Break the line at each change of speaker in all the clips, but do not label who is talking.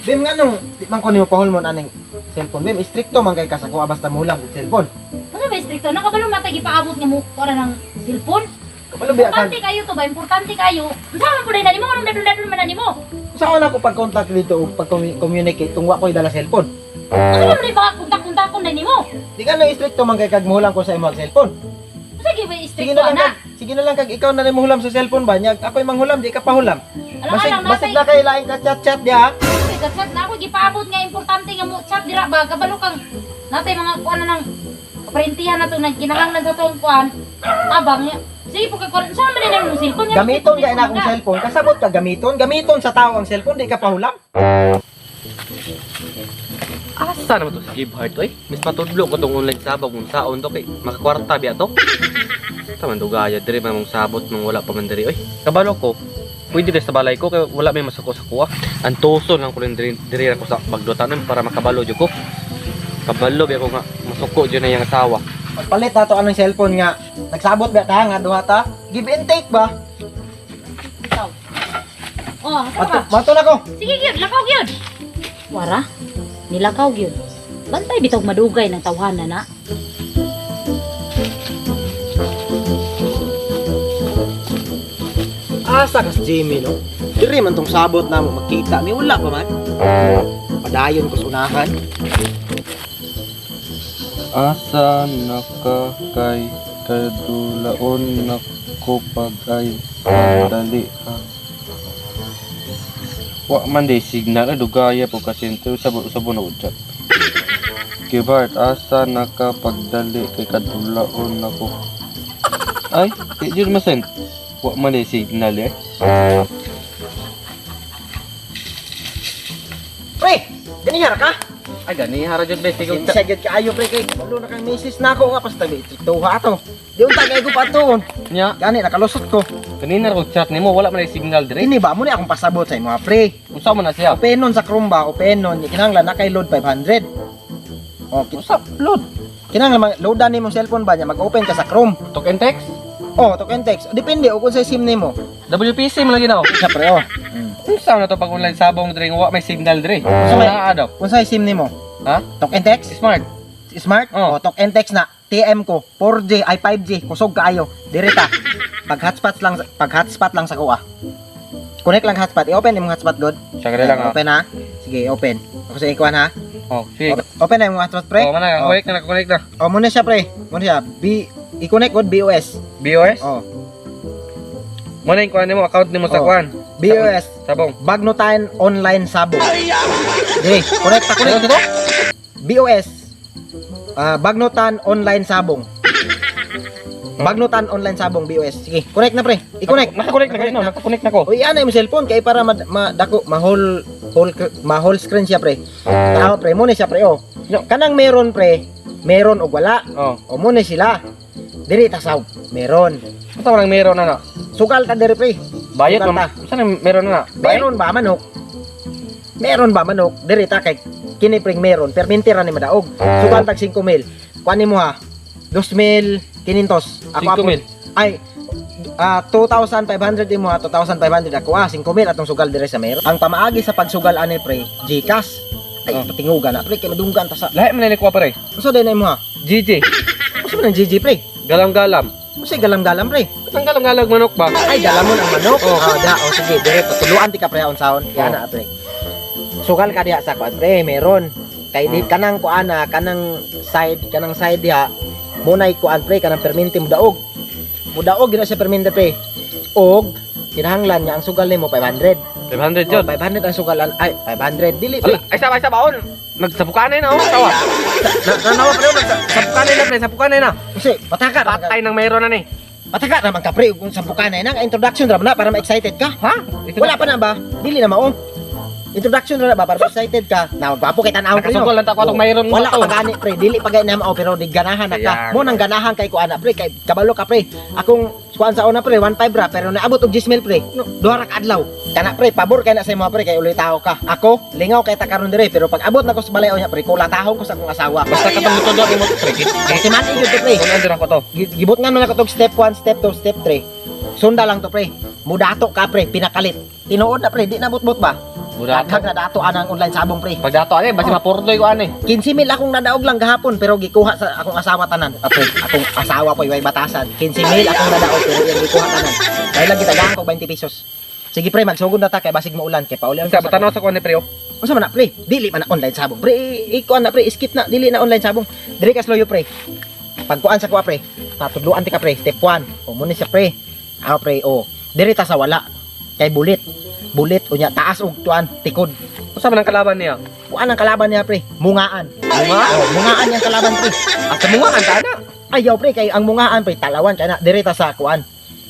Bim nga nung, di man ko nimo pahol mo aning cellphone. Bim, istrikto man kay kasakuha basta mulang og cellphone.
Ano ba stricto? Nakabalo matay gipaabot nga mo para ng cellphone?
Kapalo biya ka.
Importante kayo to ba? Importante kayo. Saan po na nimo? Anong dadon-dadon man na nimo?
Saan ako pag-contact dito o pag-communicate kung wa ko'y dala cellphone?
Ano man ba kontak-kontakon na nimo?
Di ka na istrikto man kay kag mulang ko sa imo ang cellphone.
Sige ba
Sige
stricto
na lang
ana?
kag, sige na lang kag ikaw na rin hulam sa cellphone ba? Nyag ako'y manghulam, di ka pahulam. Basig
Alang
basig na kay lain ka chat-chat dia.
Chat na ako gipaabot nga importante nga mo chat dira ba kabalo kang natay mga kuan na nang prentihan na to nang kinahanglan sa tong kuan. Abang niya. Sige po kay kuan saan man din mo cellphone nga.
Gamiton ka na akong cellphone. Kasabot ka gamiton. Gamiton sa tao ang cellphone, di ka pahulam.
Asa naman to si Gibhart, oy? Mis matudlo ko tong online sabog kung saon to kay makakwarta biya to. Taman do gaya diri man mong sabot nung wala pa man diri, oy. Kabalo ko. Pwede din sa balay ko kay wala may masako sa kuha. Antoso lang ko rin diri ako sa bagdotanon para makabalo jud ko. Kabalo biya ko nga masuko jud na yang asawa.
Pagpalit na to anong cellphone nga. Nagsabot ba ta nga duha ta? Give and take ba?
Ikaw. Oh, asa ka?
Mato na ko.
Sige gyud, lakaw gyud. Wara. Nilakaw gyud. Bantay bitog madugay ng tawhana na.
Asa kas Jimmy no? Diri man tong sabot na mo makita. May wala pa man. Padayon ko sa unahan.
Asa naka kay kadulaon nako pagay dali ha. Wa man day signal dugaya po kasi ito usabo na udjat. Gibart asa naka pagdali kay kadulaon nako. Ay, di jud masen. Wa man day signal eh.
Pre, ganihara ka?
Ay gani hara jud bes tigog.
Kinsa gyud kaayo pre kay walo na kang misis na ako nga pas tabi tuha ato. Di unta kay ko paton.
Nya,
Gani nakalusot ko.
kanina ko chat nimo wala man day signal dire.
Ini ba mo ni akong pasabot sa imo pre?
Unsa man na siya?
Openon sa Chrome ba? Openon. Kinahanglan na kay load 500. Oh,
Usap load.
kinahanglan loadan nimo cellphone ba niya mag-open ka sa Chrome.
Talk and text.
Oh, talk and text. Depende o kung sa SIM nimo.
WPC man lagi na oh.
Sa pre oh.
Unsa na to pag online sabong dire wa may signal dire. Unsa
may-
man daw?
Kung sa SIM nimo.
Ha?
Talk and text.
Smart.
Smart?
Oh.
Oh, talk and text na. TM ko 4G ay 5G kusog kaayo. Direta. Pag hotspot lang sa kuha. Connect lang hotspot. I-open imong hotspot god.
Siya lang ha.
Open ha. Sige, open. Ako sa ikuan ha.
Oh, sige.
Open na imong hotspot pre.
Oh, mana
Oh.
connect na connect na.
Oh, muna siya pre. Muna siya. I-connect god BOS.
BOS?
Oh.
Muna yung kuhan nimo account nimo sa
Oh.
kuhan.
BOS.
Sabong.
Bagnotan online sabong. Dire, connect ako
Ano
nito.
to?
BOS. Bagnotan online sabong. Bagnotan online sabong BOS. Sige, connect na pre. I-connect.
Naka-connect na kayo, naka-connect na ko.
O iyan mo cellphone kay para madako ma-whole screen siya pre. Tao pre, mo ni siya pre oh. Kanang meron pre, meron og wala.
Oh.
O mo ni sila. Diri tasaw, meron.
Ito man ang meron na na.
Sugal ta diri pre.
Bayad
Sugal
man.
ta.
Saan ang meron na na? Bayad?
Meron ba manok? Meron ba manok? Diri ta kay kini pring meron, permintira ni madaog. Sugal tag 5,000. Kuan nimo ha. 2,500.
5,000.
Ay 2,500 mo ha, 2,500 ako 5,000 atong sugal dire sa meron. Ang pamaagi sa pagsugal ani pre, GCash. Ay patingugan na pre kay madunggan ta sa.
Lahat man nilikuha pa rin.
Unsa din mo ha?
GG.
Unsa man ang GG pre?
Galam-galam.
Unsa galam-galam pre?
Ang galam-galam manok ba?
Ay galamon ang manok.
Oh.
Sige, dire patuluan ti ka pre on sound. Yan na pre. Sugal ka diha sa kuan pre, meron. Kay di kanang kuana, kanang side diha. Munay kuan pre kanang perminti mo daog. Mudaog gina sa perminti pre. Og kinahanglan niya ang sugal nimo 500.
500
Oh,
yun.
500 ang sugalan. Ay 500 dili pre.
Ay, sa baon. Nagsapukanay na, oh. Tawa.
Nanawa pre
Sapukanay na, pre. Sapukanay na.
kasi pataka
Patay ng mayroon na ni.
pataka naman ka pre kung sampukan na nang introduction ra na para ma-excited ka.
Ha?
Wala pa na ba? Dili na mao. Introduction ra na ba para ma-excited ka. Na gwapo kay tan-aw pre.
Nakasugol lang ta ko atong mayroon mo
Wala
to.
ka gani pre, dili pa gani na mao pero di ganahan na ka.
Ayan.
Mo nang ganahan kay kuana pre, kay kabalo ka pre. Akong kuan sa una pre 1.5 ra pero naabot og 10,000 pre. Duha ra ka adlaw. Kana pre, pabor kay na sa imo pre kay ulit tao ka. Ako lingaw kay ta karon dire pero pag abot na ko sa balayo niya pre, kulatahon ko sa akong asawa.
Basta katong mutudo ni mo, pre.
Kasi man gyud to pre.
Kung nandiyan ako to.
Gibot nga man ako tog step 1, step 2, step 3. Sunda lang to pre. Mudato ka pre, pinakalit. Tinuod na pre, di na butbot ba?
Budato.
Daghang na dato anang online sabong pre.
Pag dato ani basi mapurdoy ko ani.
15,000 akong nadaog lang gahapon pero gikuha sa akong asawa tanan. Akong asawa po way batasan. 15,000 akong nadaog pero yung gikuha tanan. Dahil lang gitagaan ko 20 pesos. Sige pre, magsugod na ta kay basig maulan kay paulan.
Unsa batanaw sa ko ni pre oh.
Unsa man na pre? Dili man na online sabong. Pre, ikuan na pre, skip na, dili na online sabong. Diri ka slow pre. Pagkuan sa kuha pre. Tatudluan ti ka pre, step 1. O muna siya pre. Aw pre, o. Diri ta sa wala. Kay bulit. Bulit unya taas og tuan tikod.
Unsa man ang kalaban niya?
Kuan ang kalaban niya pre, mungaan.
Munga?
Oh, mungaan yang kalaban pre.
Asa mo nga ana?
Ayaw pre kay ang mungaan pre talawan kay na diri ta sa kuan.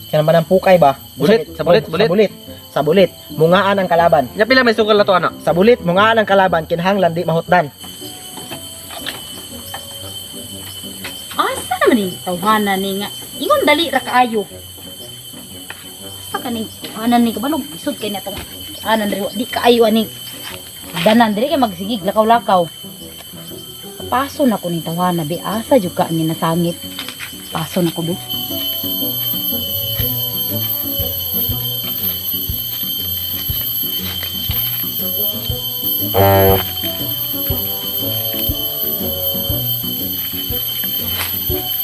Kaya naman ang pukay ba?
Bulit, sa bulit, bulit.
Sa bulit. Sa bulit. Mungaan ang kalaban.
Nya pila may sugal na to ana?
Sa bulit, mungaan ang kalaban kinahanglan di mahutdan.
Asa naman yung tawhanan ni nga. Ingon dali ra kaayo. Asa ka ning tawhanan ni kabalog isod kay natong anan diri di kaayo ani. Danan diri kay magsigig lakaw-lakaw. Paso na ko ni tawhanan bi asa jud ka ni nasangit. Paso na ko do.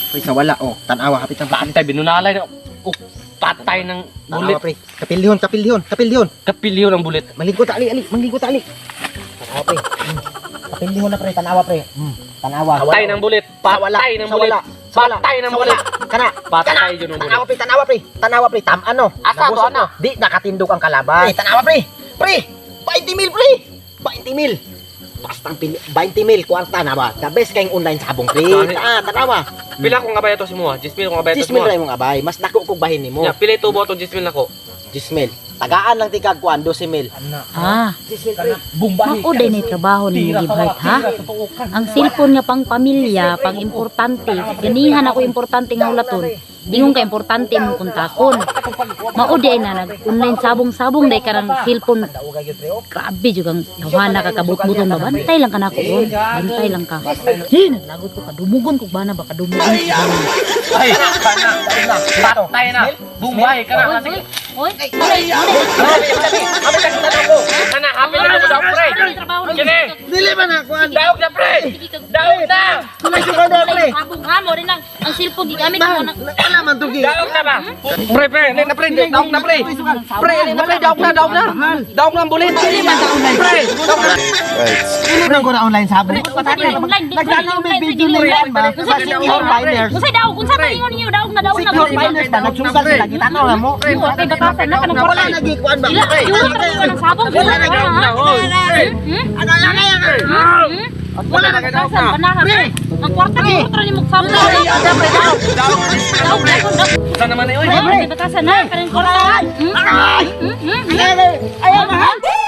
Pre sa wala oh, tanawa hapit ang paan.
Antay binunalay na patay ng bulit.
Tanawa pre. Kapilihon.
Kapilyo ng bulit.
Malingkot ali. Tanawa pre. Kapilihon na pre, tanawa pre. Tanawa.
Patay ng bulit. Patay ng
Sa
bulit.
wala.
Patay ng bulit.
Kana.
Patay yun ng bulit.
Tanawa pre. Tam ano?
Asa to, ano?
Di nakatindog ang kalaban. Tanawa pre. Pre, 20,000 pre. 20,000. Bastang 20,000 kwarta na ba? The best kayong online sabong pre. Tanawa.
Pila ko nga ba ito si Mua? 10,000 ko nga ba ito si
10,000
Mua?
ray mong abay. Mas dako kog bahin nimo.
Nya pila ito botong 10,000 nako.
10,000. Tagaan lang tigag kuan 12,000.
Ah,
10,000 pre.
mao din ni trabaho ni Gibhart ha. Ang cellphone nga pang pamilya, pang importante. Ganihan ako importante nga ulaton. Ingon ka importante mong kontakon. Mao di na nag online sabong-sabong dai karang cellphone. Grabe jud ang tawhana ka kabut-buton ba. Bantay lang ka nako. Bantay lang ka. Naglagot ko kadumugon ko bana ba kadumugon ko bana.
Ay, kana. Patay na. Bumbay ka na. Sige.
Oy,
Kana, happy na mo daw pre. Kini.
Dili man na kuan.
Daog na pre. Daog na.
Sulay ko daw pre.
sabong ha mo rin ang cellphone gigamit mo na.
Wala man tugi.
Daog na ba? Pre, ni na pre. Daog na pre. Pre, ni na pre. Daog na. Daog na ang bulit. Pre, daog na.
Dili ko na online sabong.
Nagtanaw
may video na yan ba? Sa secure miners.
Usay daw kung sa ingon niyo daog na
Secure miners ba? Nagsugal sila. Gitanaw na mo.
Kay batasan na kanang
Wala nagikuan ba?
Ila, yun ka ng sabong.
Wala na daog na.
Ano lang yan?
Wala na batasan panahan. Ang kwarta ni mo tra ni mo sabong. Daog.
Sa naman eh.
Batasan na kanang kwarta.
Ayaw na.